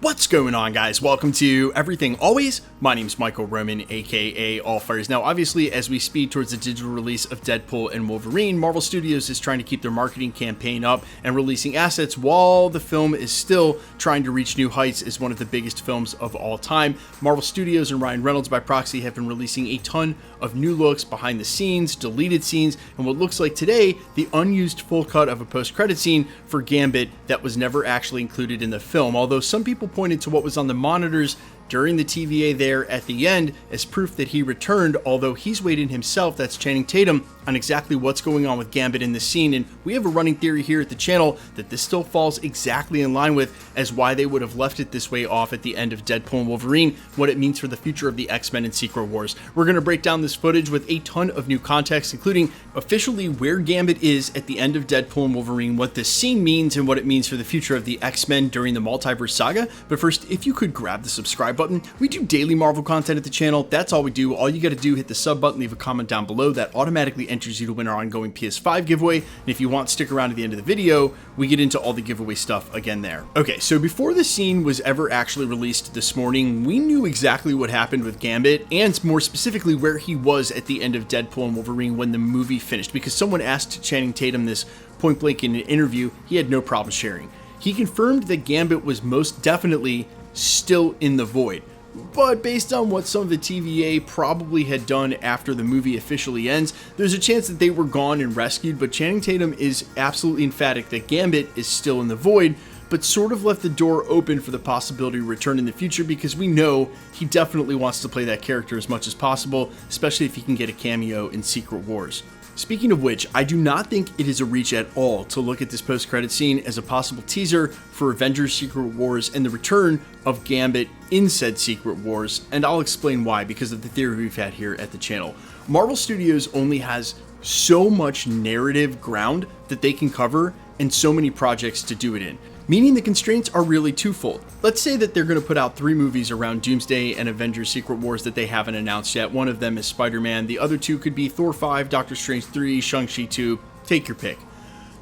What's going on, guys? Welcome to Everything Always. My name's Michael Roman, aka Allfires. Now, obviously, as we speed towards the digital release of Deadpool and Wolverine, Marvel Studios is trying to keep their marketing campaign up and releasing assets while the film is still trying to reach new heights as one of the biggest films of all time. Marvel Studios and Ryan Reynolds by proxy have been releasing a ton of new looks, behind the scenes, deleted scenes, and what looks like today, the unused full cut of a post-credit scene for Gambit that was never actually included in the film, although some people pointed to what was on the monitors during the TVA there at the end as proof that he returned, although he's weighed in himself, that's Channing Tatum, on exactly what's going on with Gambit in this scene. And we have a running theory here at the channel that this still falls exactly in line with as why they would have left it this way off at the end of Deadpool and Wolverine, what it means for the future of the X-Men and Secret Wars. We're going to break down this footage with a ton of new context, including officially where Gambit is at the end of Deadpool and Wolverine, what this scene means, and what it means for the future of the X-Men during the Multiverse Saga. But first, if you could grab the subscribe button. We do daily Marvel content at the channel. That's all we do. All you got to do, hit the sub button, leave a comment down below. That automatically enters you to win our ongoing PS5 giveaway. And if you want, stick around to the end of the video. We get into all the giveaway stuff again there. Okay, so before the scene was ever actually released this morning, we knew exactly what happened with Gambit, and more specifically where he was at the end of Deadpool and Wolverine when the movie finished, because someone asked Channing Tatum this point blank in an interview. He had no problem sharing. He confirmed that Gambit was most definitely still in the void. But based on what some of the TVA probably had done after the movie officially ends, there's a chance that they were gone and rescued, but Channing Tatum is absolutely emphatic that Gambit is still in the void, but sort of left the door open for the possibility of return in the future, because we know he definitely wants to play that character as much as possible, especially if he can get a cameo in Secret Wars. Speaking of which, I do not think it is a reach at all to look at this post-credit scene as a possible teaser for Avengers Secret Wars and the return of Gambit in said Secret Wars, and I'll explain why because of the theory we've had here at the channel. Marvel Studios only has so much narrative ground that they can cover and so many projects to do it in, meaning the constraints are really twofold. Let's say that they're going to put out 3 movies around Doomsday and Avengers Secret Wars that they haven't announced yet. One of them is Spider-Man. The other 2 could be Thor 5, Doctor Strange 3, Shang-Chi 2. Take your pick.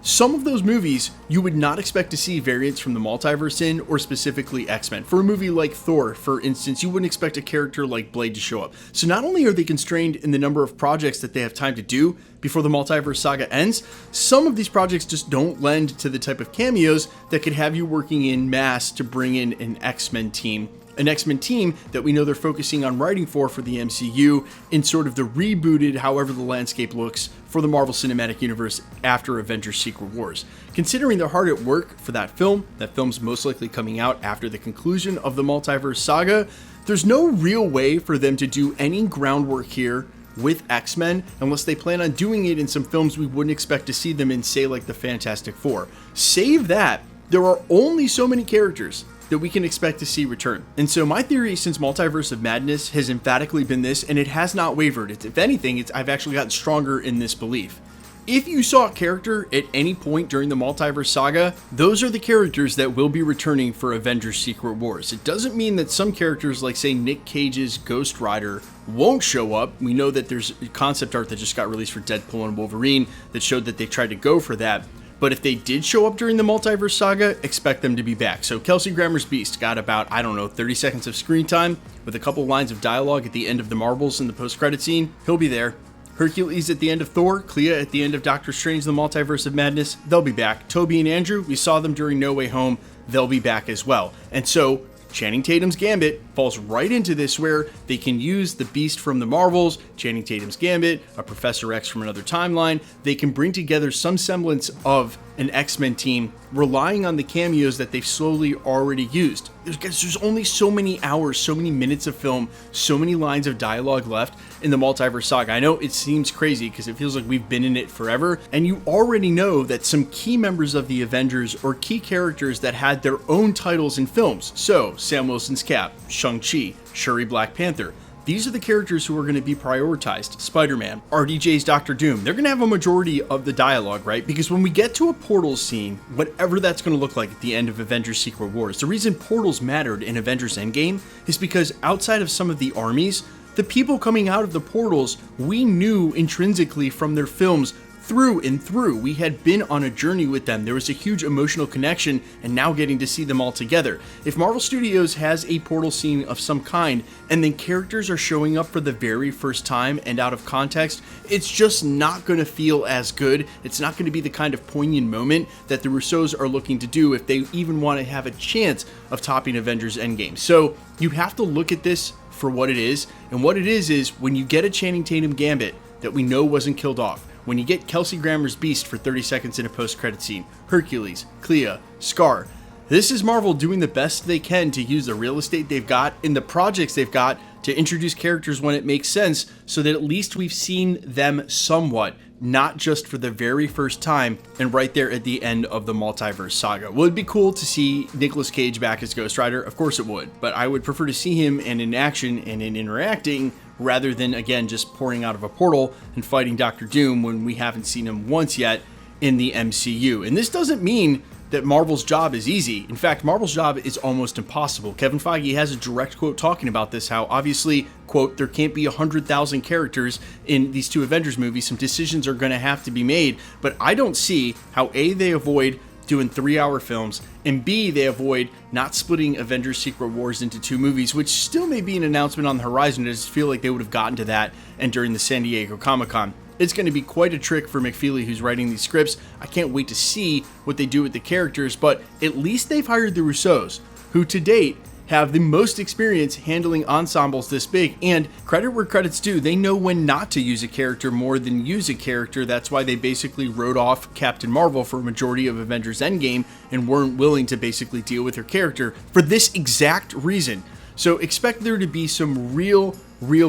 Some of those movies you would not expect to see variants from the multiverse in, or specifically X-Men. For a movie like Thor, for instance, you wouldn't expect a character like Blade to show up. So not only are they constrained in the number of projects that they have time to do before the Multiverse Saga ends, some of these projects just don't lend to the type of cameos that could have you working in mass to bring in an X-Men team. An X-Men team that we know they're focusing on writing for the MCU in sort of the rebooted, however the landscape looks, for the Marvel Cinematic Universe after Avengers Secret Wars. Considering they're hard at work for that film's most likely coming out after the conclusion of the Multiverse Saga, there's no real way for them to do any groundwork here with X-Men unless they plan on doing it in some films we wouldn't expect to see them in, say like the Fantastic Four. Save that, there are only so many characters that we can expect to see return. And so my theory since Multiverse of Madness has emphatically been this, and it has not wavered. If anything, I've actually gotten stronger in this belief. If you saw a character at any point during the Multiverse Saga, those are the characters that will be returning for Avengers Secret Wars. It doesn't mean that some characters like say Nick Cage's Ghost Rider won't show up. We know that there's concept art that just got released for Deadpool and Wolverine that showed that they tried to go for that. But if they did show up during the Multiverse Saga, expect them to be back. So Kelsey Grammer's Beast got about, 30 seconds of screen time with a couple lines of dialogue at the end of the Marvels in the post-credit scene. He'll be there. Hercules at the end of Thor, Clea at the end of Doctor Strange, the Multiverse of Madness, they'll be back. Toby and Andrew, we saw them during No Way Home, they'll be back as well. And so Channing Tatum's Gambit falls right into this, where they can use the Beast from the Marvels, Channing Tatum's Gambit, a Professor X from another timeline. They can bring together some semblance of an X-Men team, relying on the cameos that they've slowly already used. There's only so many hours, so many minutes of film, so many lines of dialogue left in the Multiverse Saga. I know it seems crazy because it feels like we've been in it forever, and you already know that some key members of the Avengers or key characters that had their own titles in films. So Sam Wilson's Cap, Shang-Chi, Shuri Black Panther. These are the characters who are going to be prioritized. Spider-Man, RDJ's Doctor Doom, they're going to have a majority of the dialogue, right? Because when we get to a portal scene, whatever that's going to look like at the end of Avengers Secret Wars, the reason portals mattered in Avengers Endgame is because outside of some of the armies, the people coming out of the portals we knew intrinsically from their films through and through. We had been on a journey with them. There was a huge emotional connection, and now getting to see them all together. If Marvel Studios has a portal scene of some kind, and then characters are showing up for the very first time and out of context, it's just not going to feel as good. It's not going to be the kind of poignant moment that the Russos are looking to do if they even want to have a chance of topping Avengers Endgame. So you have to look at this for what it is, and what it is when you get a Channing Tatum Gambit that we know wasn't killed off, when you get Kelsey Grammer's Beast for 30 seconds in a post-credit scene, Hercules, Clea, Scar, this is Marvel doing the best they can to use the real estate they've got in the projects they've got to introduce characters when it makes sense, so that at least we've seen them somewhat, not just for the very first time and right there at the end of the Multiverse Saga. Would it be cool to see Nicolas Cage back as Ghost Rider? Of course it would, but I would prefer to see him in action and in interacting rather than, again, just pouring out of a portal and fighting Doctor Doom when we haven't seen him once yet in the MCU. And this doesn't mean that Marvel's job is easy. In fact, Marvel's job is almost impossible. Kevin Feige has a direct quote talking about this, how obviously, quote, there can't be 100,000 characters in these two Avengers movies. Some decisions are going to have to be made, but I don't see how A, they avoid doing 3-hour films, and B, they avoid not splitting Avengers Secret Wars into 2 movies, which still may be an announcement on the horizon. I just feel like they would have gotten to that and during the San Diego Comic-Con. It's going to be quite a trick for McFeely, who's writing these scripts. I can't wait to see what they do with the characters, but at least they've hired the Russos, who to date have the most experience handling ensembles this big, and credit where credit's due, they know when not to use a character more than use a character. That's why they basically wrote off Captain Marvel for a majority of Avengers Endgame and weren't willing to basically deal with her character for this exact reason. So expect there to be some real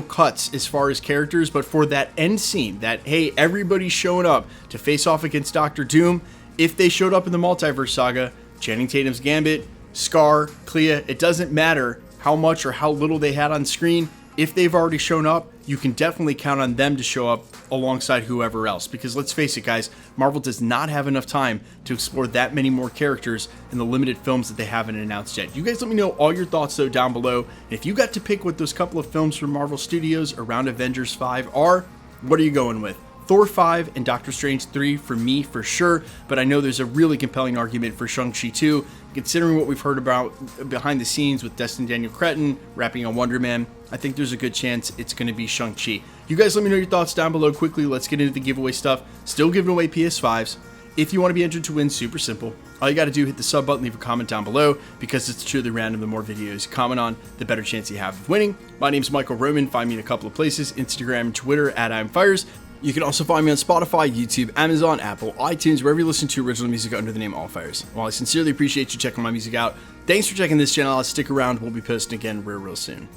cuts as far as characters, but for that end scene, that, hey, everybody's showing up to face off against Doctor Doom, if they showed up in the Multiverse Saga, Channing Tatum's Gambit, Scar, Clea, it doesn't matter how much or how little they had on screen. If they've already shown up, you can definitely count on them to show up alongside whoever else. Because let's face it, guys, Marvel does not have enough time to explore that many more characters in the limited films that they haven't announced yet. You guys let me know all your thoughts, though, down below. And if you got to pick what those couple of films from Marvel Studios around Avengers 5 are, what are you going with? Thor 5 and Doctor Strange 3 for me, for sure, but I know there's a really compelling argument for Shang-Chi 2, considering what we've heard about behind the scenes with Destin Daniel Cretton rapping on Wonder Man. I think there's a good chance it's going to be Shang-Chi. You guys let me know your thoughts down below quickly. Let's get into the giveaway stuff. Still giving away PS5s. If you want to be entered to win, super simple. All you got to do, hit the sub button, leave a comment down below, because it's truly random. The more videos you comment on, the better chance you have of winning. My name's Michael Roman. Find me in a couple of places, Instagram and Twitter at I'mFires. You can also find me on Spotify, YouTube, Amazon, Apple, iTunes, wherever you listen to original music under the name Allfires. While I sincerely appreciate you checking my music out, thanks for checking this channel out. Stick around. We'll be posting again real soon.